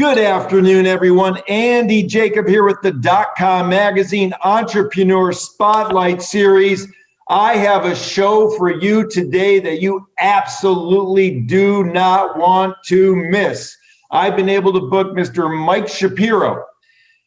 Good afternoon, everyone. Andy Jacob here with the DotCom Magazine Entrepreneur Spotlight Series. I have a show for you today that you absolutely do not want to miss. I've been able to book Mr. Mike Shapiro.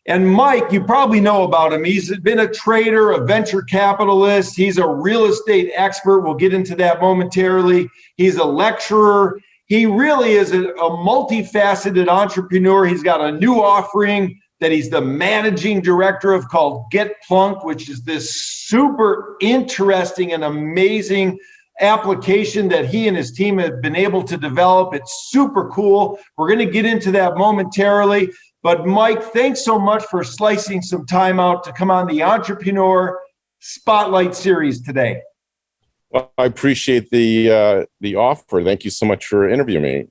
And Mike, you probably know about him. He's been a trader, a venture capitalist. He's a real estate expert. We'll get into that momentarily. He's a lecturer. He really is a multifaceted entrepreneur. He's got a new offering that he's the managing director of called Plunk, which is this super interesting and amazing application that he and his team have been able to develop. It's super cool. We're going to get into that momentarily. But Mike, thanks so much for slicing some time out to come on the Entrepreneur Spotlight Series today. Well, I appreciate the offer. Thank you so much for interviewing me.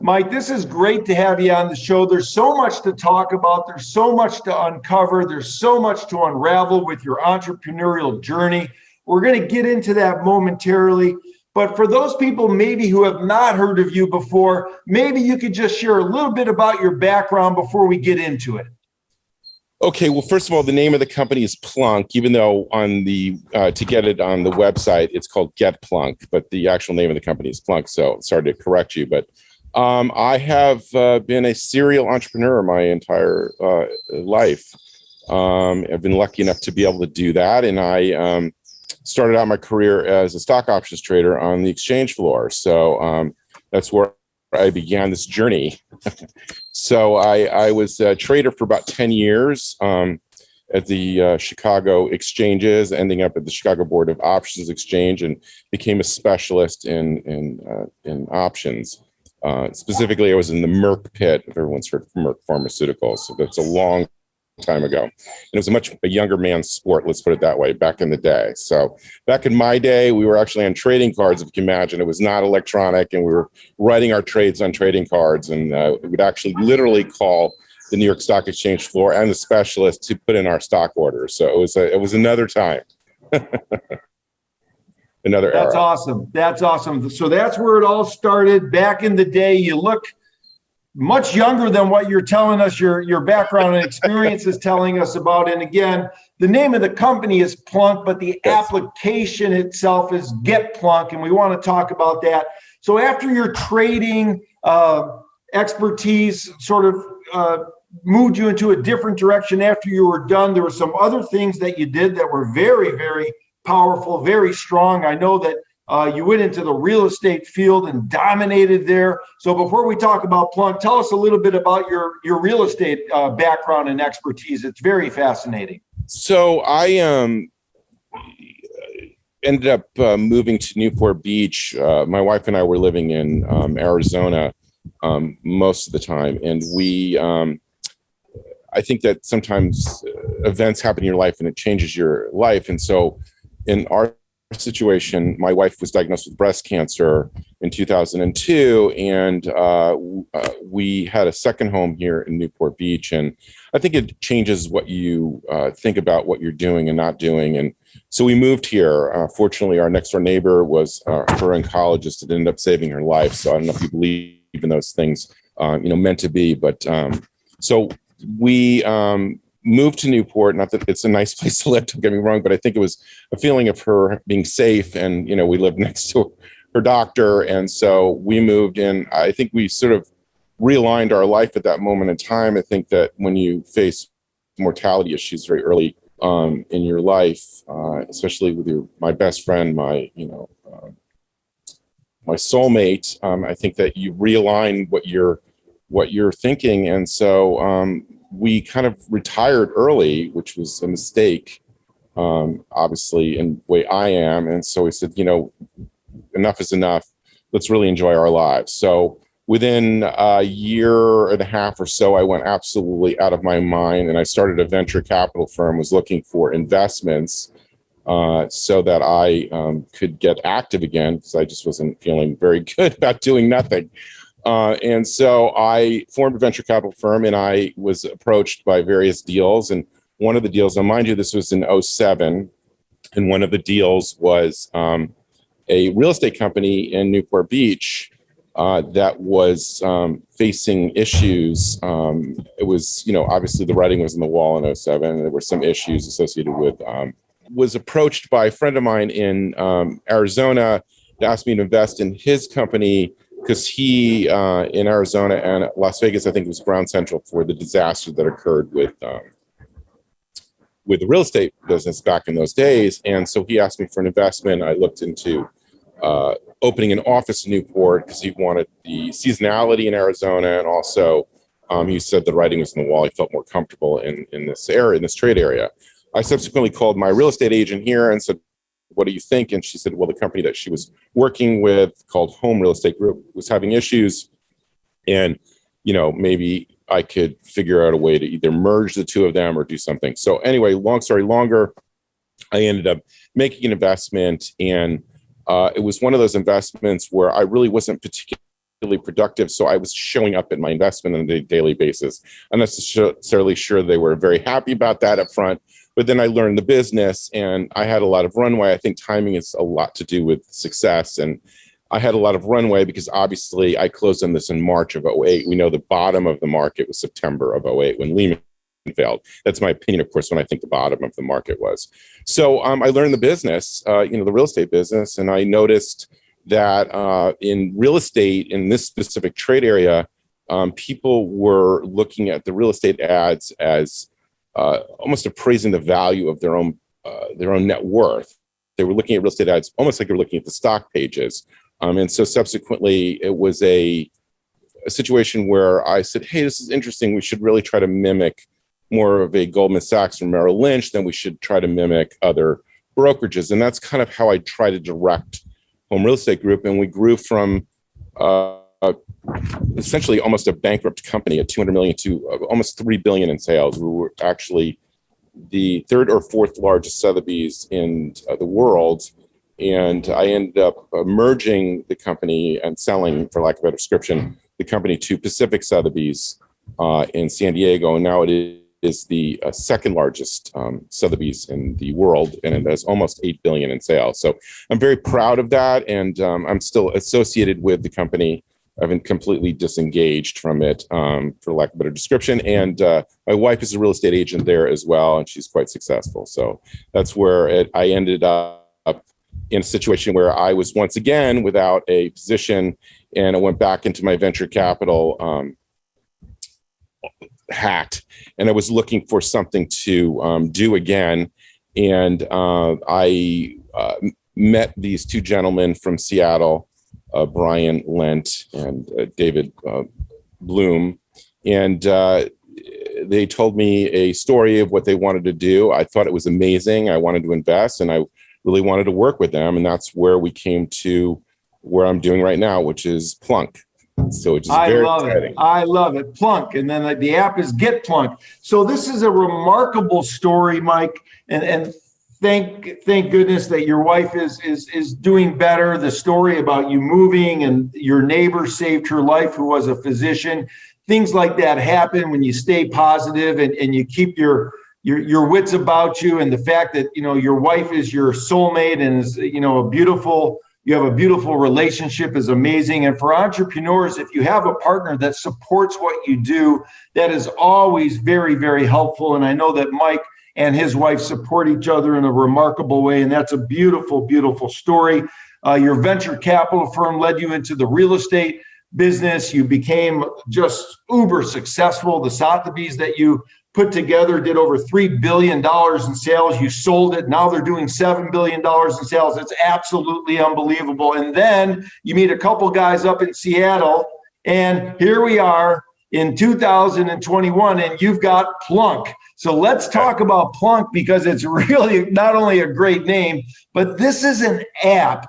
Mike, this is great to have you on the show. There's so much to talk about. There's so much to uncover. There's so much to unravel with your entrepreneurial journey. We're going to get into that momentarily. But for those people maybe who have not heard of you before, maybe you could just share a little bit about your background before we get into it. Okay, well, first of all, the name of the company is Plunk, even though on the to get it on the website, it's called Plunk, but the actual name of the company is Plunk. So sorry to correct you, but I have been a serial entrepreneur my entire life. I've been lucky enough to be able to do that, and I started out my career as a stock options trader on the exchange floor. So that's where I began this journey. So I was a trader for about 10 years at the Chicago exchanges, ending up at the Chicago Board of Options Exchange, and became a specialist in options. Specifically, I was in the Merck pit, if everyone's heard of Merck Pharmaceuticals. So that's a long time ago. And it was a younger man's sport, let's put it that way, back in the day. So back in my day, we were actually on trading cards, if you can imagine. It was not electronic, and we were writing our trades on trading cards, and we would actually literally call the New York Stock Exchange floor and the specialists to put in our stock orders. So it was another time. Another era. That's awesome. That's awesome. So that's where it all started back in the day. You look much younger than what you're telling us your background and experience is telling us about. And again, the name of the company is Plunk, but the application itself is Plunk, and we want to talk about that. So after your trading expertise sort of moved you into a different direction after you were done, there were some other things that you did that were very, very powerful, very strong. I know that you went into the real estate field and dominated there. So before we talk about Plunk, tell us a little bit about your real estate background and expertise. It's very fascinating. So I ended up moving to Newport Beach. My wife and I were living in Arizona most of the time. And I think that sometimes events happen in your life and it changes your life. And so in our situation, my wife was diagnosed with breast cancer in 2002, and we had a second home here in Newport Beach. And I think it changes what you think about what you're doing and not doing. And so we moved here. Fortunately, our next door neighbor was her oncologist that ended up saving her life. So I don't know if you believe in those things, meant to be. But so we moved to Newport. Not that it's a nice place to live, don't get me wrong, but I think it was a feeling of her being safe. And, we lived next to her doctor. And so we moved in. I think we sort of realigned our life at that moment in time. I think that when you face mortality issues very early in your life, especially with my best friend, my soulmate, I think that you realign what you're thinking. And so, we kind of retired early, which was a mistake, obviously, in the way I am. And so we said, enough is enough. Let's really enjoy our lives. So within a year and a half or so, I went absolutely out of my mind, and I started a venture capital firm, was looking for investments so that I could get active again, because I just wasn't feeling very good about doing nothing. And so I formed a venture capital firm, and I was approached by various deals. And one of the deals, now mind you, this was in 2007, and one of the deals was a real estate company in Newport Beach that was facing issues. It was, obviously the writing was on the wall in '07. There were some issues associated with, was approached by a friend of mine in Arizona to ask me to invest in his company because he, in Arizona and Las Vegas, I think it was ground central for the disaster that occurred with the real estate business back in those days. And so he asked me for an investment. I looked into opening an office in Newport because he wanted the seasonality in Arizona. And also he said the writing was on the wall. He felt more comfortable in this area, in this trade area. I subsequently called my real estate agent here and said, what do you think? And she said, well, the company that she was working with called Home Real Estate Group was having issues. And, maybe I could figure out a way to either merge the two of them or do something. So anyway, long story longer, I ended up making an investment, and it was one of those investments where I really wasn't particularly productive. So I was showing up at my investment on a daily basis. I'm not necessarily sure they were very happy about that up front, but then I learned the business and I had a lot of runway. I think timing is a lot to do with success. And I had a lot of runway because obviously I closed on this in March of '08. We know the bottom of the market was September of '08 when Lehman failed. That's my opinion, of course, when I think the bottom of the market was. So I learned the business, the real estate business, and I noticed that in real estate, in this specific trade area, people were looking at the real estate ads as almost appraising the value of their own net worth. They were looking at real estate ads almost like they were looking at the stock pages. And so subsequently, it was a situation where I said, hey, this is interesting. We should really try to mimic more of a Goldman Sachs or Merrill Lynch than we should try to mimic other brokerages. And that's kind of how I try to direct Home Real Estate Group. And we grew from essentially almost a bankrupt company at 200 million to almost 3 billion in sales. We were actually the third or fourth largest Sotheby's in the world. And I ended up merging the company and selling, for lack of a better description, the company to Pacific Sotheby's in San Diego. And now it is the second largest Sotheby's in the world, and it has almost 8 billion in sales. So I'm very proud of that. And I'm still associated with the company. I've been completely disengaged from it, for lack of a better description. And my wife is a real estate agent there as well, and she's quite successful. So that's where I ended up in a situation where I was once again without a position, and I went back into my venture capital hat, and I was looking for something to do again. And I met these two gentlemen from Seattle, Brian Lent and David Bloom. And they told me a story of what they wanted to do. I thought it was amazing. I wanted to invest, and I really wanted to work with them. And that's where we came to where I'm doing right now, which is Plunk. So it's very exciting. I love it. Plunk. And then the app is Get Plunk. So this is a remarkable story, Mike. And thank goodness that your wife is doing better. The story about you moving and your neighbor saved her life, who was a physician. Things like that happen when you stay positive and you keep your wits about you. And the fact that, your wife is your soulmate and is, you have a beautiful relationship is amazing. And for entrepreneurs, if you have a partner that supports what you do, that is always very, very helpful. And I know that Mike and his wife support each other in a remarkable way. And that's a beautiful, beautiful story. Your venture capital firm led you into the real estate business. You became just uber successful. The Sotheby's that you put together did over $3 billion in sales. You sold it. Now they're doing $7 billion in sales. It's absolutely unbelievable. And then you meet a couple guys up in Seattle, and here we are in 2021, and you've got Plunk. So let's talk about Plunk, because it's really not only a great name, but this is an app.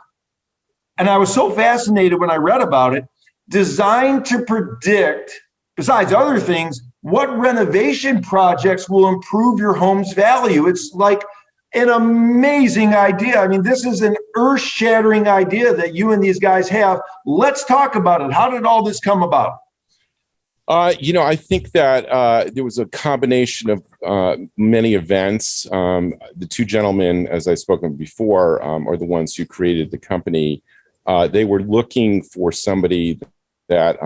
And I was so fascinated when I read about it, designed to predict, besides other things, what renovation projects will improve your home's value. It's like an amazing idea. I mean, this is an earth-shattering idea that you and these guys have. Let's talk about it. How did all this come about? I think that there was a combination of many events. The two gentlemen, as I've spoken before, are the ones who created the company. They were looking for somebody that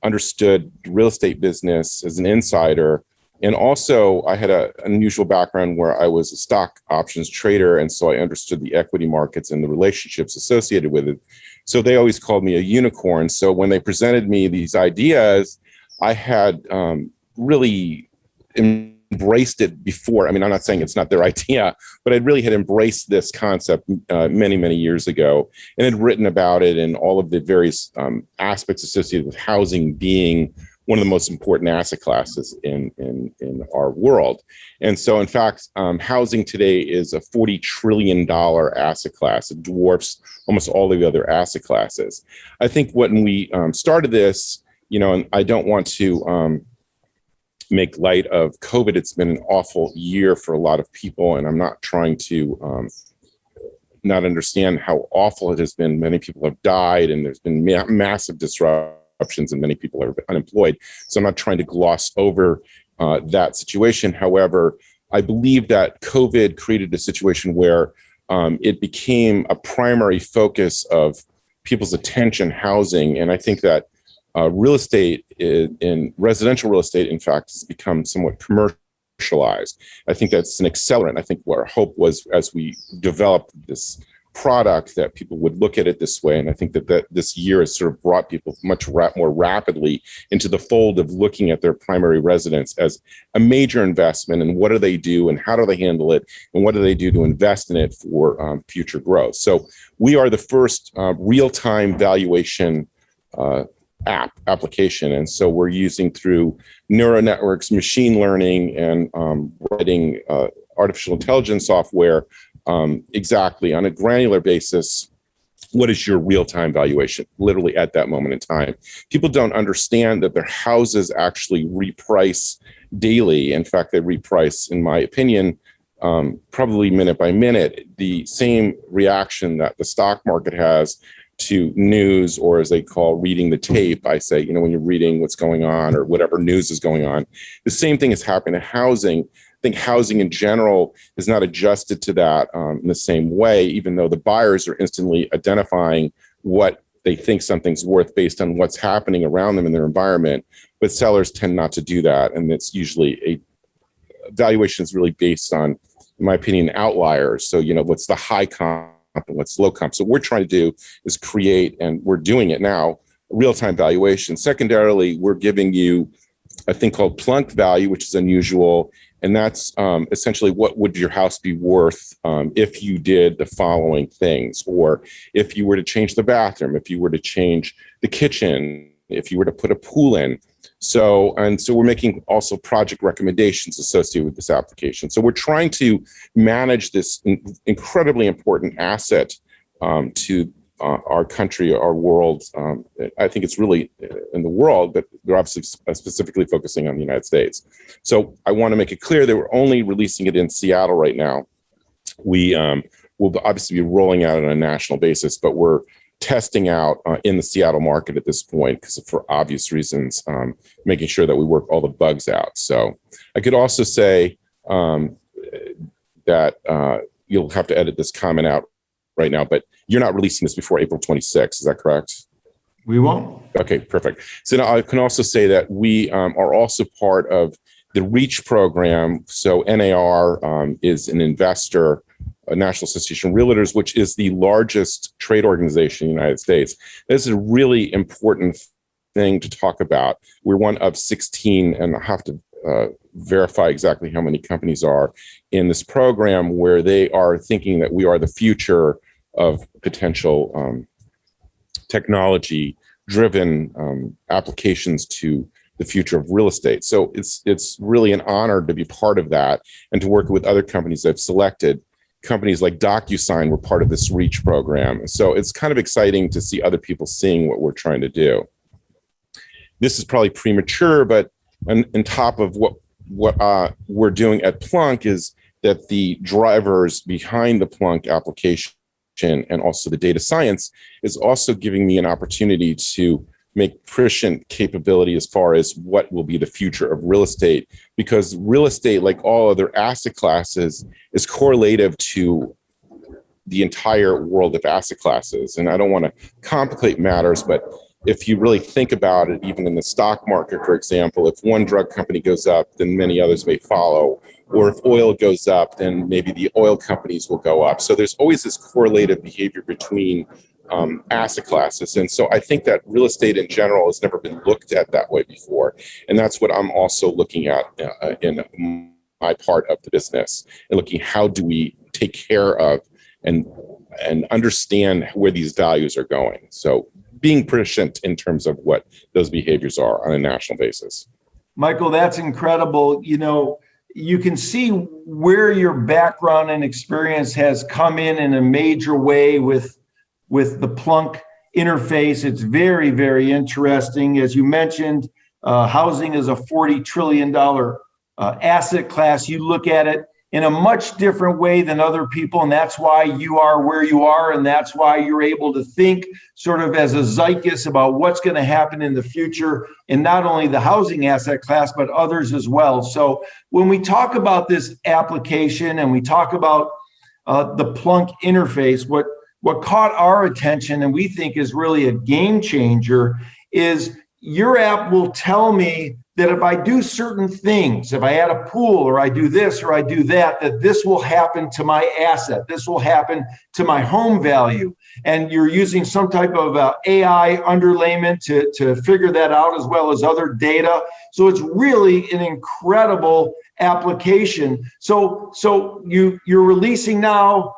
understood real estate business as an insider. And also, I had an unusual background where I was a stock options trader, and so I understood the equity markets and the relationships associated with it. So they always called me a unicorn. So when they presented me these ideas, I had really embraced it before. I mean, I'm not saying it's not their idea, but I really had embraced this concept many, many years ago and had written about it and all of the various aspects associated with housing being one of the most important asset classes in our world. And so, in fact, housing today is a $40 trillion asset class. It dwarfs almost all of the other asset classes. I think when we started this, and I don't want to make light of COVID. It's been an awful year for a lot of people, and I'm not trying to not understand how awful it has been. Many people have died, and there's been massive disruptions, and many people are unemployed. So I'm not trying to gloss over that situation. However, I believe that COVID created a situation where it became a primary focus of people's attention, housing, and I think that real estate in residential real estate, in fact, has become somewhat commercialized. I think that's an accelerant. I think what our hope was as we developed this product that people would look at it this way. And I think that this year has sort of brought people much more rapidly into the fold of looking at their primary residence as a major investment. And what do they do and how do they handle it? And what do they do to invest in it for future growth? So we are the first real-time valuation application. And so we're using through neural networks, machine learning, and writing artificial intelligence software exactly on a granular basis. What is your real-time valuation, literally at that moment in time? People don't understand that their houses actually reprice daily. In fact, they reprice, in my opinion, probably minute by minute, the same reaction that the stock market has to news, or as they call reading the tape. I say, when you're reading what's going on or whatever news is going on, the same thing is happening to housing. I think housing in general is not adjusted to that in the same way, even though the buyers are instantly identifying what they think something's worth based on what's happening around them in their environment. But sellers tend not to do that. And it's usually a valuation is really based on, in my opinion, outliers. So, what's the high comp and what's low comp. So what we're trying to do is create, and we're doing it now, real-time valuation. Secondarily, we're giving you a thing called Plunk value, which is unusual. And that's essentially what would your house be worth if you did the following things, or if you were to change the bathroom, if you were to change the kitchen, if you were to put a pool in. So we're making also project recommendations associated with this application. So we're trying to manage this incredibly important asset to our country, our world. I think it's really in the world, but they're obviously specifically focusing on the United States. So I want to make it clear that we're only releasing it in Seattle right now. We will obviously be rolling out on a national basis, but we're testing out in the Seattle market at this point, because for obvious reasons, making sure that we work all the bugs out. So I could also say that you'll have to edit this comment out right now, but you're not releasing this before April 26th. Is that correct? We won't. Okay, perfect. So now I can also say that we are also part of the REACH program. So NAR is an investor, a National Association of Realtors, which is the largest trade organization in the United States. This is a really important thing to talk about. We're one of 16, and I have to verify exactly how many companies are in this program, where they are thinking that we are the future of potential technology-driven applications to the future of real estate. So it's really an honor to be part of that and to work with other companies I've selected. Companies like DocuSign were part of this REACH program. So it's kind of exciting to see other people seeing what we're trying to do. This is probably premature, but on top of what we're doing at Plunk is that the drivers behind the Plunk application and also the data science is also giving me an opportunity to make prescient capability as far as what will be the future of real estate, because real estate, like all other asset classes, is correlative to the entire world of asset classes. And I don't want to complicate matters, but if you really think about it, even in the stock market, for example, if one drug company goes up, then many others may follow. Or if oil goes up, then maybe the oil companies will go up. So there's always this correlative behavior between asset classes. And so I think that real estate in general has never been looked at that way before. And that's what I'm also looking at in my part of the business, and looking how do we take care of and understand where these values are going. So being prescient in terms of what those behaviors are on a national basis. Michael, that's incredible. You know, you can see where your background and experience has come in a major way with the Plunk interface. It's very, very interesting. As you mentioned, housing is a $40 trillion asset class. You look at it in a much different way than other people, and that's why you are where you are, and that's why you're able to think sort of as a zeitgeist about what's going to happen in the future, in not only the housing asset class, but others as well. So when we talk about this application and we talk about the Plunk interface, what caught our attention and we think is really a game changer is your app will tell me that if I do certain things, if I add a pool or I do this or I do that, that this will happen to my asset. This will happen to my home value. And you're using some type of AI underlayment to figure that out, as well as other data. So it's really an incredible application. So you're releasing now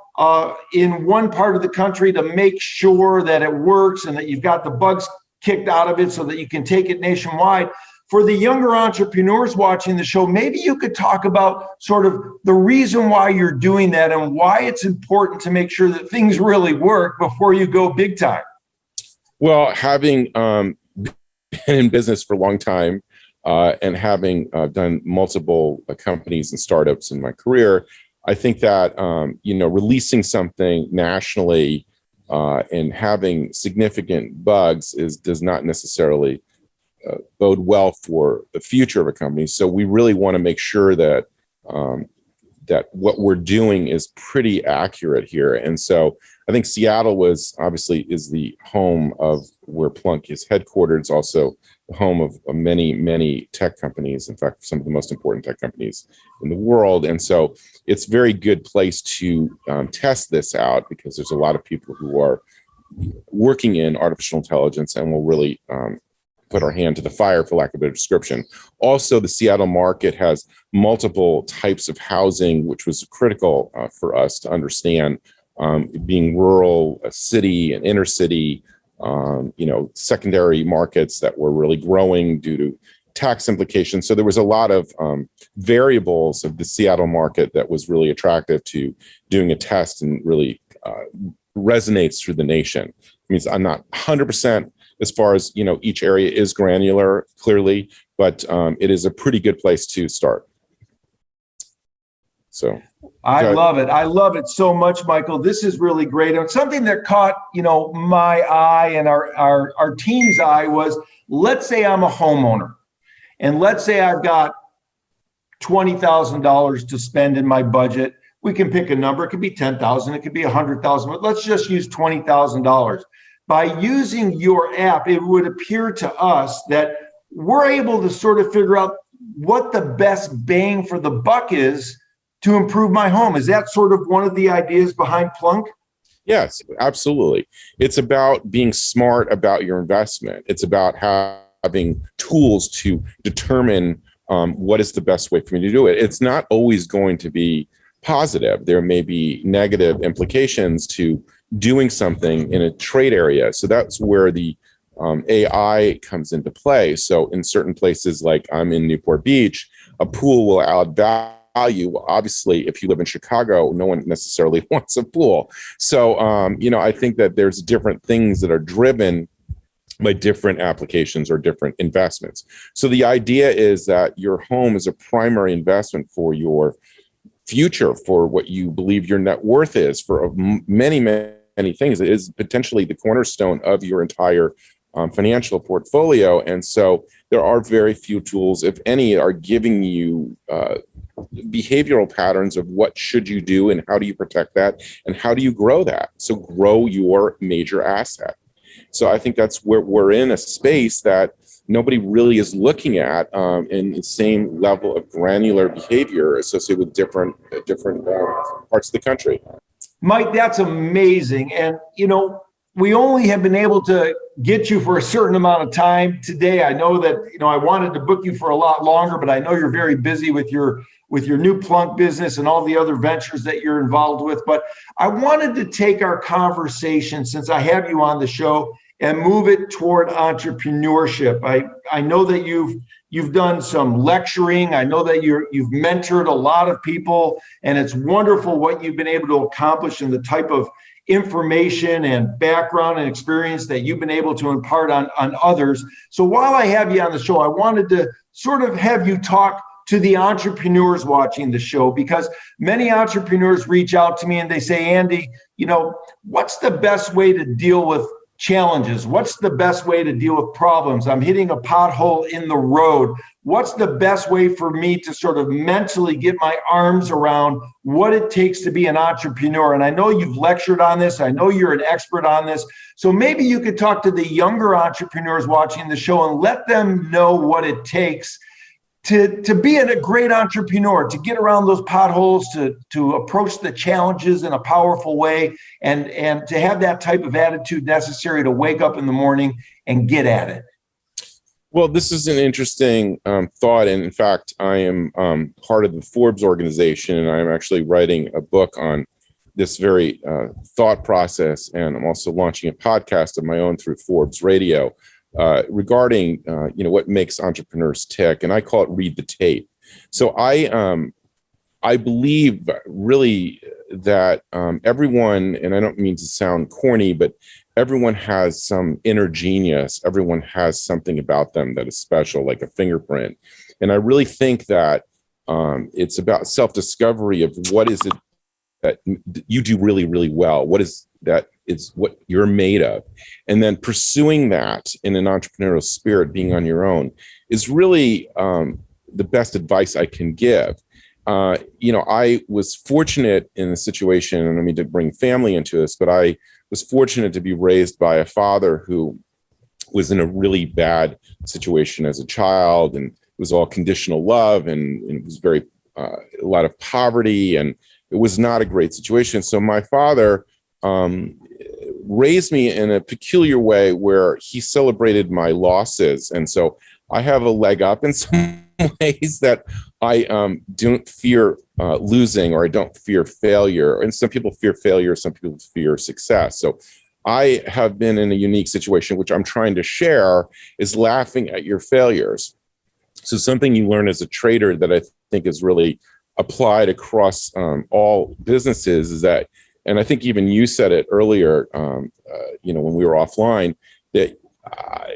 in one part of the country to make sure that it works and that you've got the bugs kicked out of it so that you can take it nationwide. For the younger entrepreneurs watching the show, maybe you could talk about sort of the reason why you're doing that and why it's important to make sure that things really work before you go big time. Well, having been in business for a long time and having done multiple companies and startups in my career, I think that releasing something nationally and having significant bugs does not necessarily bode well for the future of a company. So we really want to make sure that that what we're doing is pretty accurate here. And so I think Seattle is the home of where Plunk is headquartered. It's also the home of many, many tech companies. In fact, some of the most important tech companies in the world. And so it's a very good place to test this out, because there's a lot of people who are working in artificial intelligence and will really put our hand to the fire, for lack of a better description. Also, the Seattle market has multiple types of housing, which was critical for us to understand, being rural, a city, an inner city, secondary markets that were really growing due to tax implications. So there was a lot of variables of the Seattle market that was really attractive to doing a test, and really resonates through the nation. It means I'm not 100% as far as, each area is granular, clearly, but it is a pretty good place to start. So I love it. I love it so much, Michael. This is really great. And something that caught, my eye and our team's eye was, let's say I'm a homeowner, and let's say I've got $20,000 to spend in my budget. We can pick a number. It could be 10,000. It could be 100,000. But let's just use $20,000. By using your app, it would appear to us that we're able to sort of figure out what the best bang for the buck is to improve my home. Is that sort of one of the ideas behind Plunk? Yes, absolutely. It's about being smart about your investment. It's about having tools to determine what is the best way for me to do it. It's not always going to be positive. There may be negative implications to doing something in a trade area. So that's where the AI comes into play. So in certain places, like I'm in Newport Beach, a pool will add value. Obviously, if you live in Chicago, no one necessarily wants a pool. So, I think that there's different things that are driven by different applications or different investments. So the idea is that your home is a primary investment for your future, for what you believe your net worth is, for many, many things. It is potentially the cornerstone of your entire financial portfolio. And so there are very few tools, if any, are giving you behavioral patterns of what should you do and how do you protect that and how do you grow that. So grow your major asset. So I think that's where we're in a space that nobody really is looking at in the same level of granular behavior associated with different parts of the country. Mike, that's amazing. And, we only have been able to get you for a certain amount of time today. I know that, I wanted to book you for a lot longer, but I know you're very busy with your new Plunk business and all the other ventures that you're involved with. But I wanted to take our conversation, since I have you on the show, and move it toward entrepreneurship. I know that you've done some lecturing. I know that you've mentored a lot of people, and it's wonderful what you've been able to accomplish and the type of information and background and experience that you've been able to impart on others. So while I have you on the show, I wanted to sort of have you talk to the entrepreneurs watching the show, because many entrepreneurs reach out to me and they say, Andy, what's the best way to deal with challenges? What's the best way to deal with problems? I'm hitting a pothole in the road. What's the best way for me to sort of mentally get my arms around what it takes to be an entrepreneur? And I know you've lectured on this. I know you're an expert on this. So maybe you could talk to the younger entrepreneurs watching the show and let them know what it takes to be a great entrepreneur, to get around those potholes, to approach the challenges in a powerful way, and to have that type of attitude necessary to wake up in the morning and get at it. Well, this is an interesting thought. And in fact, I am part of the Forbes organization, and I'm actually writing a book on this very thought process. And I'm also launching a podcast of my own through Forbes Radio regarding, what makes entrepreneurs tick. And I call it read the tape. So I believe really that everyone, and I don't mean to sound corny, but everyone has some inner genius. Everyone has something about them that is special, like a fingerprint. And I really think that it's about self-discovery of what is it that you do really, really well. What is that? It's what you're made of. And then pursuing that in an entrepreneurial spirit, being on your own, is really the best advice I can give. I was fortunate in a situation, and I mean to bring family into this, but I was fortunate to be raised by a father who was in a really bad situation as a child, and it was all conditional love, and it was very a lot of poverty, and it was not a great situation. So my father raised me in a peculiar way where he celebrated my losses, and so I have a leg up in some ways that I don't fear losing, or I don't fear failure. And some people fear failure, some people fear success. So I have been in a unique situation, which I'm trying to share, is laughing at your failures. So something you learn as a trader that I think is really applied across all businesses is that, and I think even you said it earlier, when we were offline, that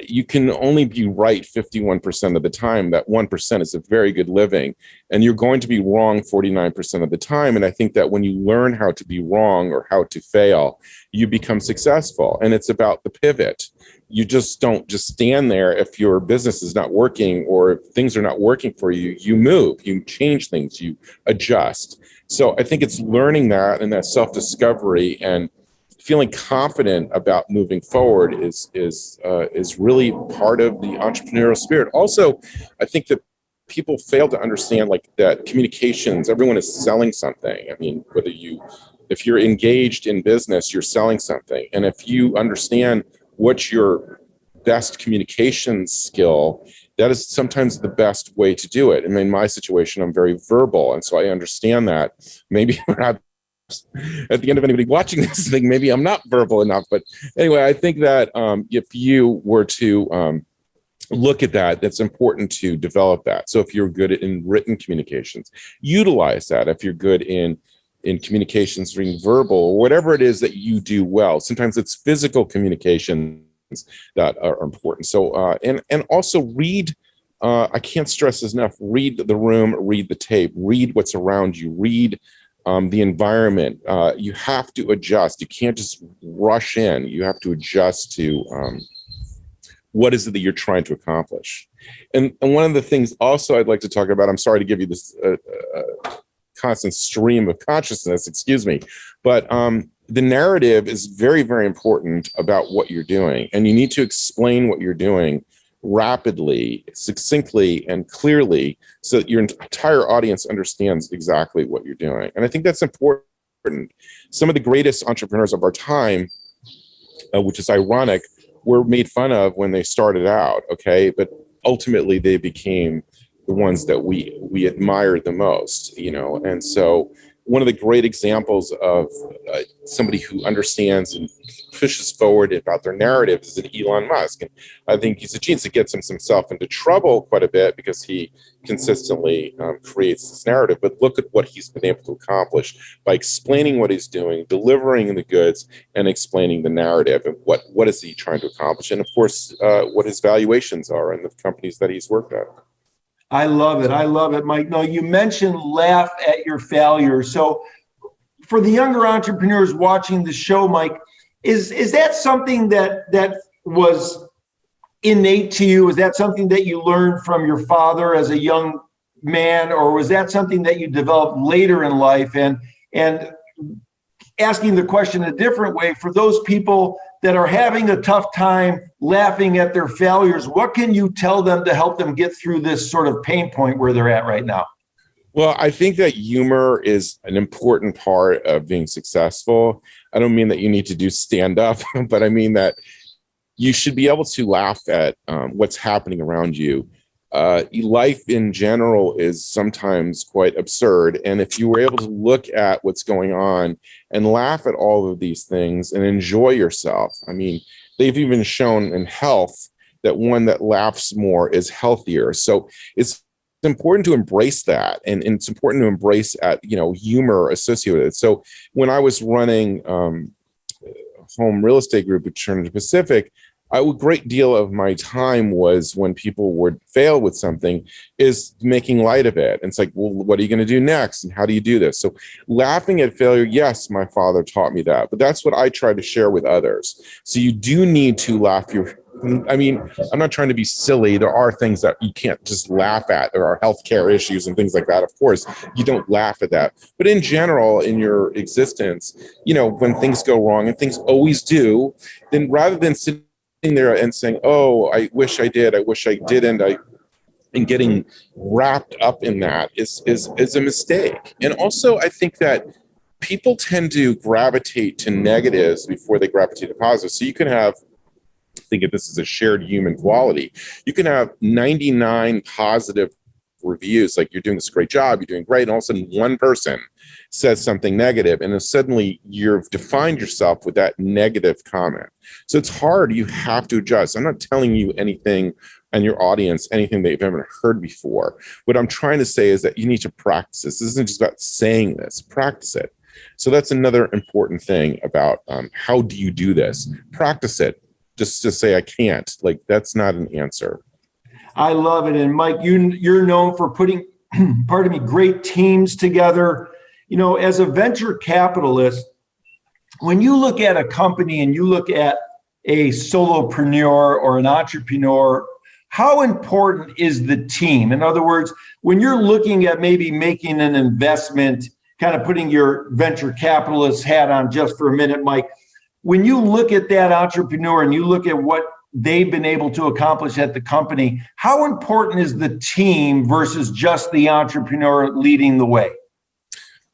you can only be right 51% of the time. That 1% is a very good living, and you're going to be wrong 49% of the time. And I think that when you learn how to be wrong or how to fail, you become successful. And it's about the pivot. You just don't just stand there if your business is not working or if things are not working for you. You move, you change things, you adjust. So I think it's learning that, and that self-discovery and feeling confident about moving forward is really part of the entrepreneurial spirit. Also, I think that people fail to understand that communications, everyone is selling something. I mean, if you're engaged in business, you're selling something. And if you understand what's your best communication skill, that is sometimes the best way to do it. I mean, in my situation, I'm very verbal. And so I understand that maybe perhaps at the end of anybody watching this thing, maybe I'm not verbal enough. But anyway, I think that if you were to look at that, that's important to develop that. So if you're good in written communications, utilize that. If you're good in communications, being verbal, or whatever it is that you do well, sometimes it's physical communications that are important. So, and also read, I can't stress this enough, read the room, read the tape, read what's around you, read the environment. You have to adjust. You can't just rush in. You have to adjust to what is it that you're trying to accomplish. And one of the things also I'd like to talk about, I'm sorry to give you this constant stream of consciousness, excuse me, but the narrative is very, very important about what you're doing. And you need to explain what you're doing rapidly, succinctly, and clearly so that your entire audience understands exactly what you're doing. And I think that's important. Some of the greatest entrepreneurs of our time, which is ironic, were made fun of when they started out, okay? But ultimately they became the ones that we admired the most, you know? And so one of the great examples of somebody who understands and pushes forward about their narrative is an Elon Musk. And I think he's a genius. He gets himself into trouble quite a bit because he consistently creates this narrative. But look at what he's been able to accomplish by explaining what he's doing, delivering the goods, and explaining the narrative and what is he trying to accomplish. And of course, what his valuations are in the companies that he's worked at. I love it. I love it, Mike. Now, you mentioned laugh at your failures. So for the younger entrepreneurs watching the show, Mike, is that something that was innate to you? Is that something that you learned from your father as a young man, or was that something that you developed later in life? And asking the question a different way, for those people that are having a tough time laughing at their failures, what can you tell them to help them get through this sort of pain point where they're at right now? Well, I think that humor is an important part of being successful. I don't mean that you need to do stand-up, but I mean that you should be able to laugh at what's happening around you. Life in general is sometimes quite absurd. And if you were able to look at what's going on and laugh at all of these things and enjoy yourself, I mean, they've even shown in health that one that laughs more is healthier. So it's important to embrace that. And it's important to embrace humor associated with it. So when I was running home real estate group at Trinity Pacific, a great deal of my time was when people would fail with something is making light of it. And it's like, well, what are you going to do next? And how do you do this? So laughing at failure, yes, my father taught me that, but that's what I try to share with others. So you do need to laugh. I'm not trying to be silly. There are things that you can't just laugh at. There are healthcare issues and things like that. Of course, you don't laugh at that. But in general, in your existence, when things go wrong, and things always do, then rather than sitting there and saying, oh, I wish I did, I wish I didn't, and getting wrapped up in that is a mistake. And also, I think that people tend to gravitate to negatives before they gravitate to positives. So you can have, think of this as a shared human quality. You can have 99 positive reviews, like you're doing this great job, you're doing great, and all of a sudden one person says something negative, and then suddenly you've defined yourself with that negative comment. So it's hard. You have to adjust. I'm not telling you anything and your audience anything that you've ever heard before. What I'm trying to say is that you need to practice this. This isn't just about saying this. Practice it. So that's another important thing about how do you do this? Practice it. Just to say I can't, like, that's not an answer. I love it. And Mike, you're known for putting, great teams together. As a venture capitalist, when you look at a company and you look at a solopreneur or an entrepreneur, how important is the team? In other words, when you're looking at maybe making an investment, kind of putting your venture capitalist hat on just for a minute, Mike, when you look at that entrepreneur and you look at what they've been able to accomplish at the company, how important is the team versus just the entrepreneur leading the way?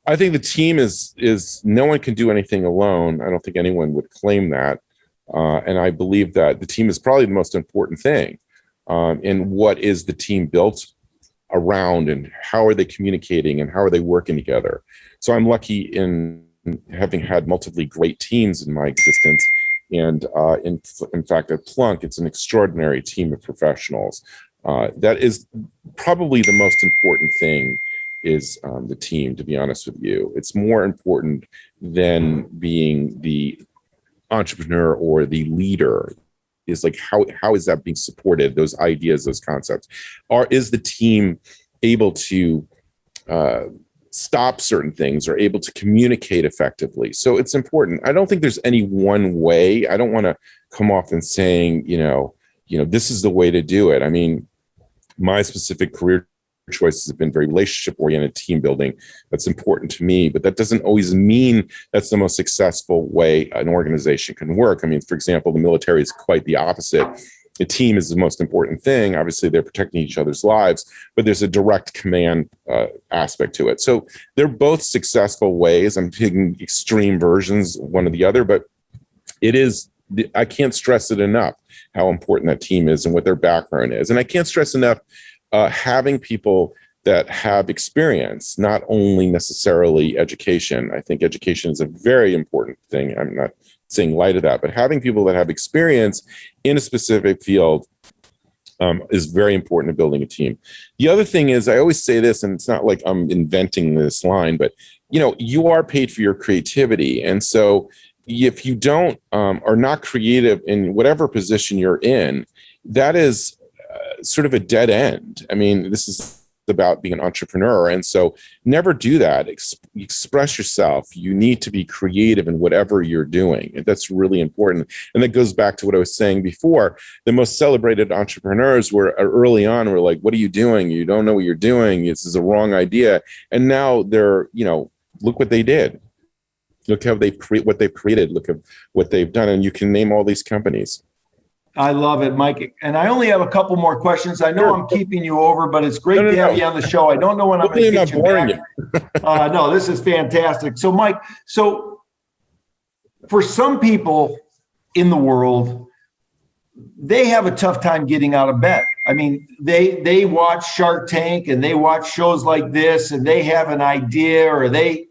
I think the team is no one can do anything alone. I don't think anyone would claim that. And I believe that the team is probably the most important thing. And what is the team built around, and how are they communicating, and how are they working together? So I'm lucky in having had multiply great teams in my existence. And in fact, at Plunk, it's an extraordinary team of professionals. That is probably the most important thing, is the team, to be honest with you. It's more important than being the entrepreneur or the leader. Is like, how is that being supported, those ideas, those concepts? Or is the team able to stop certain things, or able to communicate effectively? So it's important. I don't think there's any one way. I don't want to come off and saying, this is the way to do it. I mean, my specific career choices have been very relationship-oriented, team building. That's important to me, but that doesn't always mean that's the most successful way an organization can work. I mean, for example, the military is quite the opposite. The team is the most important thing. Obviously, they're protecting each other's lives, but there's a direct command aspect to it. So they're both successful ways. I'm taking extreme versions, one or the other, but it is, I can't stress it enough how important that team is and what their background is. And I can't stress enough having people that have experience, not only necessarily education. I think education is a very important thing. I'm not saying light of that, but having people that have experience in a specific field is very important to building a team. The other thing is, I always say this, and it's not like I'm inventing this line, but you are paid for your creativity. And so if you don't are not creative in whatever position you're in, that is sort of a dead end. I mean, this is about being an entrepreneur. And so never do that. Express yourself. You need to be creative in whatever you're doing. And that's really important. And that goes back to what I was saying before. The most celebrated entrepreneurs were early on, were like, what are you doing? You don't know what you're doing. This is a wrong idea. And now they're, look what they did. Look how what they've created. Look at what they've done. And you can name all these companies. I love it, Mike. And I only have a couple more questions. I know I'm keeping you over, but it's great to have you on the show. I don't know when I'm going to get you back. No, this is fantastic. So, Mike, for some people in the world, they have a tough time getting out of bed. I mean, they watch Shark Tank and they watch shows like this, and they have an idea or they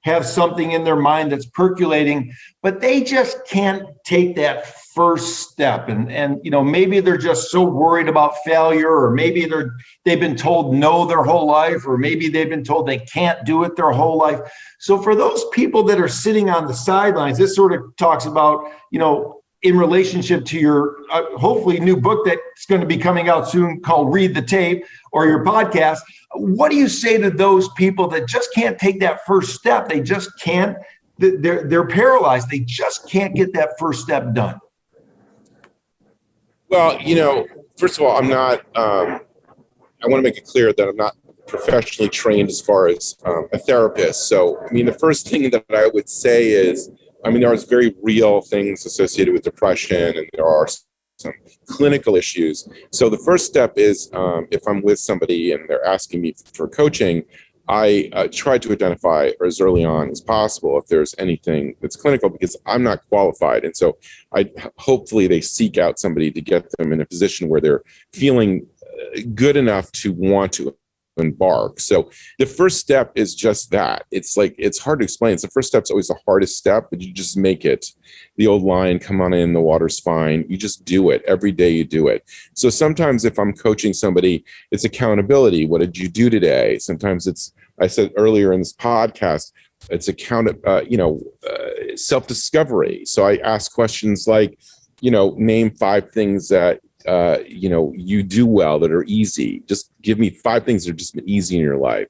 have something in their mind that's percolating, but they just can't take that first step. And maybe they're just so worried about failure, or maybe they've been told no their whole life, or maybe they've been told they can't do it their whole life. So for those people that are sitting on the sidelines, this sort of talks about, in relationship to your hopefully new book that's going to be coming out soon called Read the Tape, or your podcast. What do you say to those people that just can't take that first step? They just can't, they're paralyzed. They just can't get that first step done. Well, first of all, I'm not, I want to make it clear that I'm not professionally trained as far as a therapist. So, the first thing that I would say is, there are very real things associated with depression, and there are some clinical issues. So the first step is, if I'm with somebody and they're asking me for coaching, I try to identify as early on as possible if there's anything that's clinical, because I'm not qualified. And so hopefully they seek out somebody to get them in a position where they're feeling good enough to want to embark. So the first step is just that. It's hard to explain. The first step's always the hardest step, but you just make it. The old line, come on in, the water's fine. You just do it. Every day you do it. So sometimes if I'm coaching somebody, it's accountability. What did you do today? Sometimes it's, I said earlier in this podcast, it's self-discovery. So I ask questions like, name 5 things that you do well that are easy. Just give me 5 things that have just been easy in your life.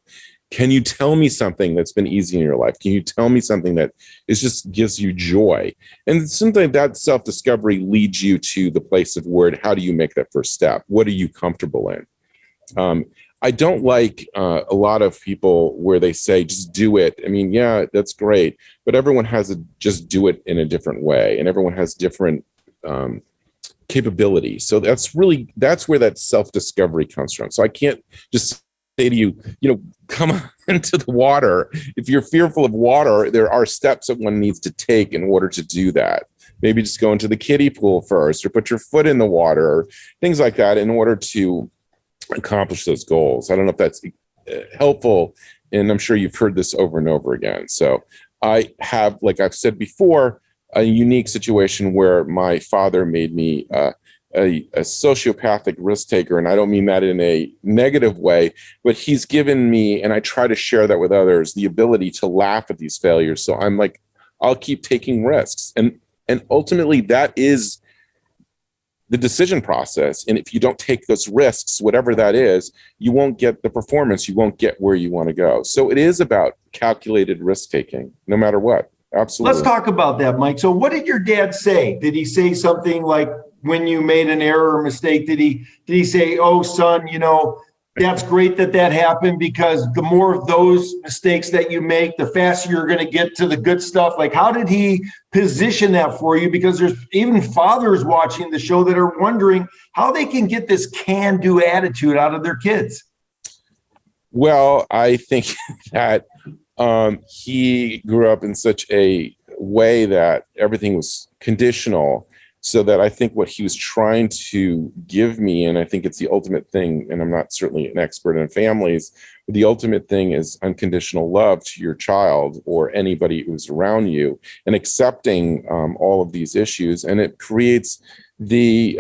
Can you tell me something that's been easy in your life? Can you tell me something that just gives you joy? And sometimes that self-discovery leads you to the place of word. How do you make that first step? What are you comfortable in? I don't like a lot of people where they say, just do it. Yeah, that's great. But everyone has just do it in a different way. And everyone has different capability. So that's where that self-discovery comes from. So I can't just say to you, come on into the water. If you're fearful of water, there are steps that one needs to take in order to do that. Maybe just go into the kiddie pool first, or put your foot in the water, or things like that in order to accomplish those goals. I don't know if that's helpful, and I'm sure you've heard this over and over again. So I have, like I've said before, a unique situation where my father made me a sociopathic risk taker. And I don't mean that in a negative way, but he's given me, and I try to share that with others, the ability to laugh at these failures. So I'm like, I'll keep taking risks. And ultimately that is the decision process. And if you don't take those risks, whatever that is, you won't get the performance. You won't get where you want to go. So it is about calculated risk taking, no matter what. Absolutely. Let's talk about that, Mike. So what did your dad say? Did he say something like, when you made an error or mistake, did he say, oh, son, that's great that happened, because the more of those mistakes that you make, the faster you're going to get to the good stuff. Like, how did he position that for you? Because there's even fathers watching the show that are wondering how they can get this can-do attitude out of their kids. Well, I think that he grew up in such a way that everything was conditional, so that I think what he was trying to give me, and I think it's the ultimate thing, and I'm not certainly an expert in families, but the ultimate thing is unconditional love to your child or anybody who's around you, and accepting all of these issues. And it creates the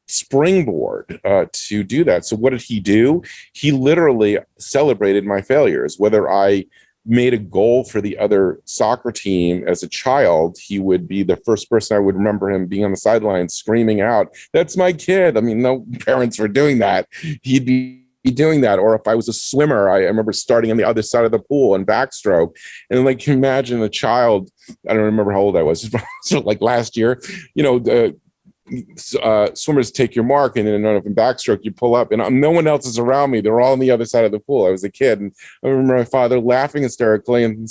springboard to do that. So what did he do? He literally celebrated my failures. Whether I made a goal for the other soccer team as a child, he would be the first person I would remember him being on the sidelines screaming out, "That's my kid." I mean, no parents were doing that. He'd be doing that. Or if I was a swimmer, I remember starting on the other side of the pool in backstroke. And like, imagine a child, I don't remember how old I was, so like last year, swimmers take your mark, and then in backstroke you pull up, and no one else is around me. They're all on the other side of the pool. I was a kid, and I remember my father laughing hysterically and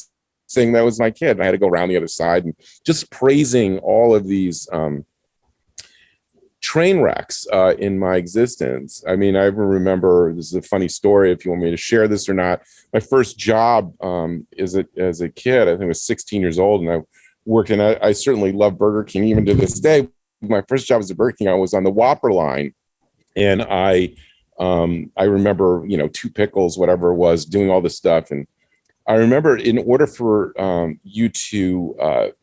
saying that was my kid. And I had to go around the other side, and just praising all of these train wrecks in my existence. I mean, I remember, this is a funny story if you want me to share this or not. My first job as a kid, I think I was 16 years old, and I worked in, I certainly love Burger King even to this day. My first job as a Burger King, I was on the Whopper line, and I remember, 2 pickles, whatever it was, doing all this stuff. And I remember, in order for you to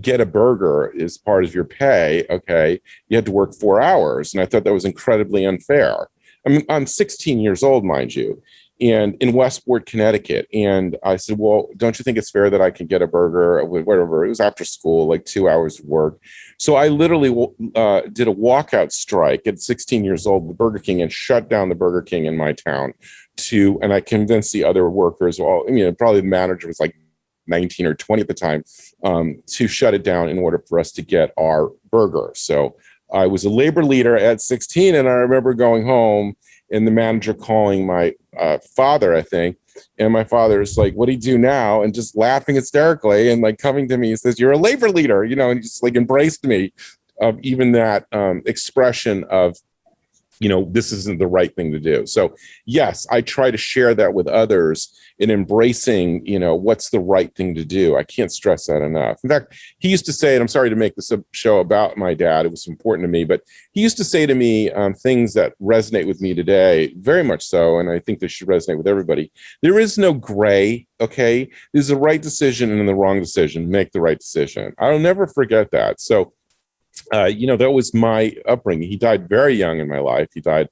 get a burger as part of your pay, okay, you had to work 4 hours, and I thought that was incredibly unfair. I mean, I'm 16 years old, mind you, and in Westport, Connecticut. And I said, well, don't you think it's fair that I can get a burger, whatever? It was after school, like 2 hours of work. So I literally did a walkout strike at 16 years old, the Burger King, and shut down the Burger King in my town and I convinced the other workers, well, probably the manager was like 19 or 20 at the time, to shut it down in order for us to get our burger. So I was a labor leader at 16, and I remember going home and the manager calling my father, I think, and my father is like, "What do you do now?" And just laughing hysterically, and like coming to me, he says, "You're a labor leader," and just like embraced me of even that expression of, this isn't the right thing to do. So yes, I try to share that with others in embracing, what's the right thing to do. I can't stress that enough. In fact, he used to say, and I'm sorry to make this a show about my dad, it was important to me, but he used to say to me things that resonate with me today, very much so, and I think they should resonate with everybody. There is no gray, okay? There's a right decision and the wrong decision. Make the right decision. I'll never forget that. So that was my upbringing. He died very young in my life. He died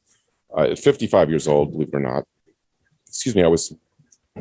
at 55 years old, believe it or not. Excuse me, I was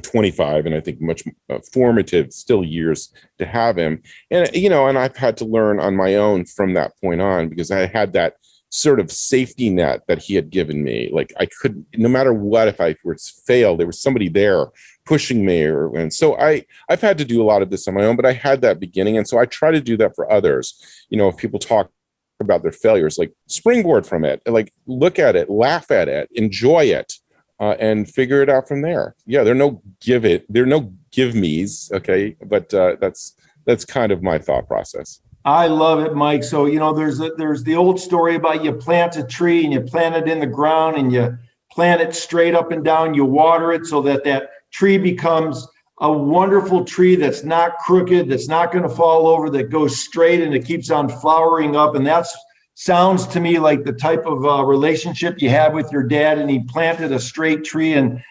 25, and I think much formative still years to have him. And, and I've had to learn on my own from that point on, because I had that sort of safety net that he had given me. Like, I could, no matter what, if I were to fail, there was somebody there pushing me. And so I've had to do a lot of this on my own, but I had that beginning. And so I try to do that for others. If people talk about their failures, like, springboard from it, like, look at it, laugh at it, enjoy it, and figure it out from there. Yeah, there are no give me's, okay, but that's kind of my thought process. I love it, Mike. So, there's the old story about you plant a tree and you plant it in the ground and you plant it straight up and down, you water it so that tree becomes a wonderful tree that's not crooked, that's not going to fall over, that goes straight, and it keeps on flowering up. And that sounds to me like the type of relationship you have with your dad. And he planted a straight tree, and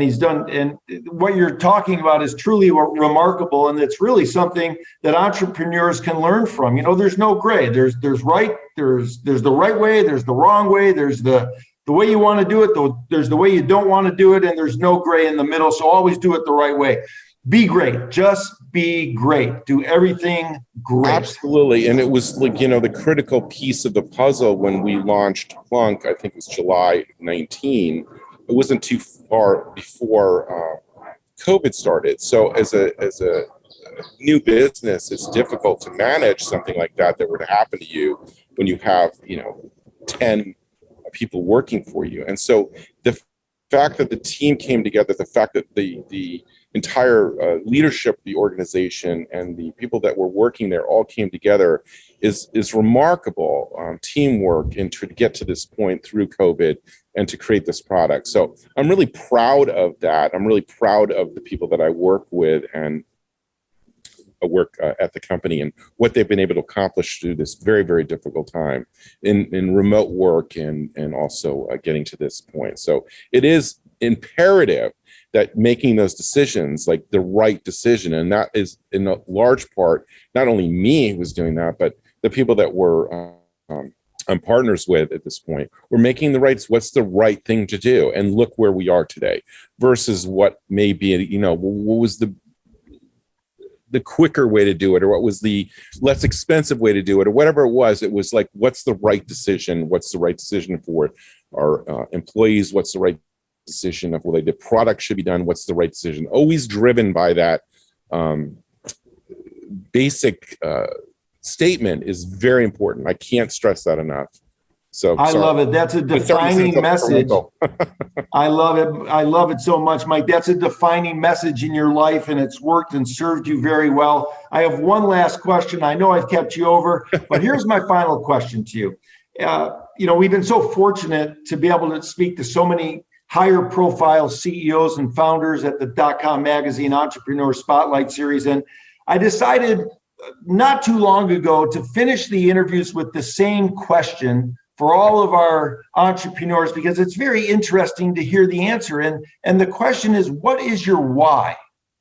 he's done. And what you're talking about is truly remarkable, and it's really something that entrepreneurs can learn from. There's no gray. There's right. There's the right way. There's the wrong way. There's the way you want to do it, though. There's the way you don't want to do it, and there's no gray in the middle. So always do it the right way. Be great. Just be great. Do everything great. Absolutely. And it was like, the critical piece of the puzzle when we launched Plunk, I think it was July 19. It wasn't too far before COVID started. So as a new business, it's difficult to manage something like that were to happen to you when you have, 10 people working for you. And so the fact that the team came together, the fact that the entire leadership of the organization and the people that were working there all came together is remarkable teamwork and to get to this point through COVID and to create this product. So I'm really proud of that. I'm really proud of the people that I work with and work at the company and what they've been able to accomplish through this very, very difficult time in remote work and also getting to this point. So it is imperative that making those decisions, like the right decision, and that is in a large part, not only me who was doing that, but the people that were I'm partners with at this point, we're making what's the right thing to do, and look where we are today versus what may be, what was the quicker way to do it, or what was the less expensive way to do it, or whatever it was like, what's the right decision? What's the right decision for our employees? What's the right decision of the way the product should be done? What's the right decision? Always driven by that basic statement is very important. I can't stress that enough. So I love it. That's a defining message. I love it. I love it so much, Mike. That's a defining message in your life, and it's worked and served you very well. I have one last question. I know I've kept you over, but here's my final question to you. We've been so fortunate to be able to speak to so many higher profile CEOs and founders at the .com magazine Entrepreneur Spotlight Series. And I decided not too long ago to finish the interviews with the same question for all of our entrepreneurs, because it's very interesting to hear the answer. And the question is, what is your why?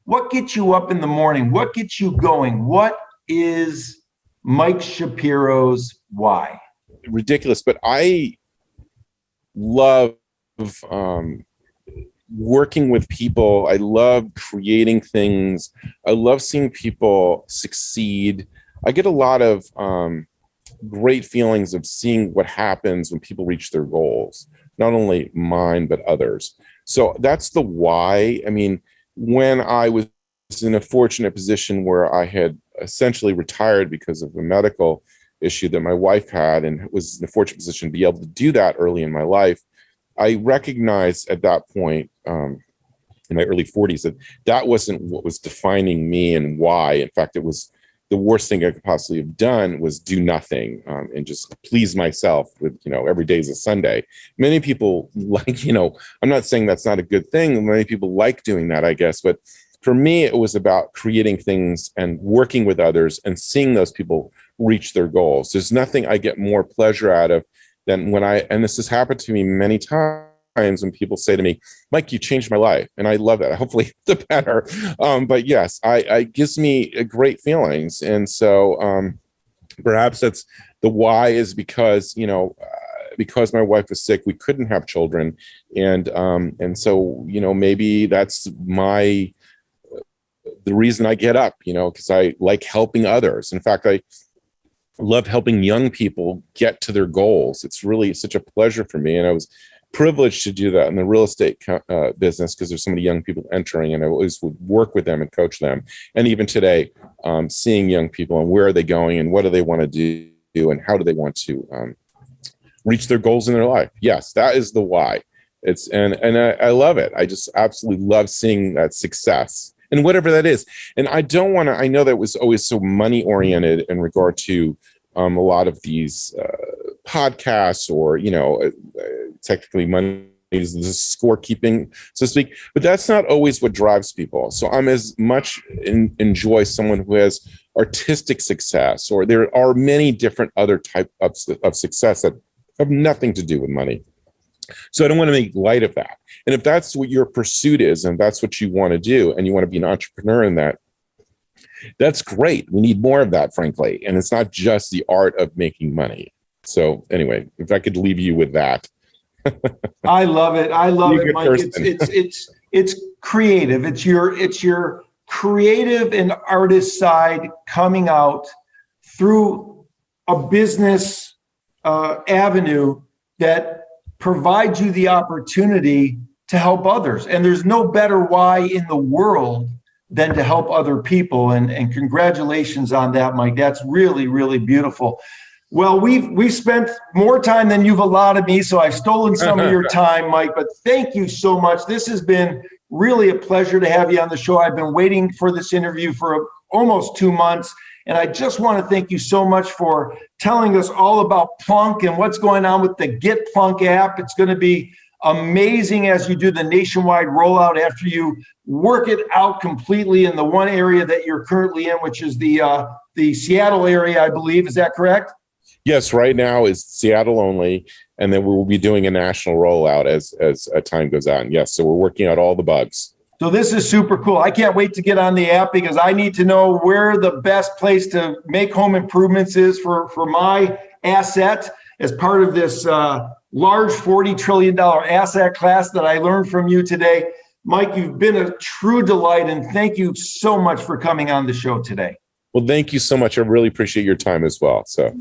What gets you up in the morning? What gets you going? What is Mike Shapiro's why? Ridiculous, but I love working with people. I love creating things. I love seeing people succeed. I get a lot of great feelings of seeing what happens when people reach their goals, not only mine, but others. So that's the why. I mean, when I was in a fortunate position where I had essentially retired because of a medical issue that my wife had, and was in a fortunate position to be able to do that early in my life, I recognized at that point in my early 40s that wasn't what was defining me and why. In fact, it was the worst thing I could possibly have done was do nothing and just please myself with, every day is a Sunday. Many people like, I'm not saying that's not a good thing. Many people like doing that, I guess. But for me, it was about creating things and working with others and seeing those people reach their goals. There's nothing I get more pleasure out of than and this has happened to me many times when people say to me, Mike, you changed my life. And I love that. Hopefully the better. But yes, it gives me great feelings. And so perhaps that's the why, is because, because my wife was sick, we couldn't have children. And so, maybe that's the reason I get up, because I like helping others. In fact, I love helping young people get to their goals. It's really such a pleasure for me. And I was privileged to do that in the real estate business because there's so many young people entering, and I always would work with them and coach them. And even today, seeing young people and where are they going and what do they want to do and how do they want to reach their goals in their life. Yes, that is the why. I love it. I just absolutely love seeing that success and whatever that is. And I know that was always so money oriented in regard to a lot of these podcasts or, technically money is the scorekeeping, so to speak, but that's not always what drives people. So I'm as much enjoy someone who has artistic success, or there are many different other type of success that have nothing to do with money. So I don't want to make light of that. And if that's what your pursuit is, and that's what you want to do, and you want to be an entrepreneur in that, that's great. We need more of that, frankly. And it's not just the art of making money. So anyway, if I could leave you with that. I love it. I love it, Mike. It's creative. It's your creative and artist side coming out through a business avenue that provides you the opportunity to help others. And there's no better why in the world than to help other people. And congratulations on that, Mike. That's really, really beautiful. Well, we've spent more time than you've allotted me, so I've stolen some of your time, Mike, but thank you so much. This has been really a pleasure to have you on the show. I've been waiting for this interview for almost 2 months, and I just want to thank you so much for telling us all about Plunk and what's going on with the Get Plunk app. It's going to be amazing as you do the nationwide rollout after you work it out completely in the one area that you're currently in, which is the Seattle area, I believe. Is that correct? Yes, right now is Seattle only, and then we will be doing a national rollout as time goes on. Yes, so we're working out all the bugs. So this is super cool. I can't wait to get on the app because I need to know where the best place to make home improvements is for my asset as part of this large $40 trillion asset class that I learned from you today. Mike, you've been a true delight, and thank you so much for coming on the show today. Well, thank you so much. I really appreciate your time as well. So.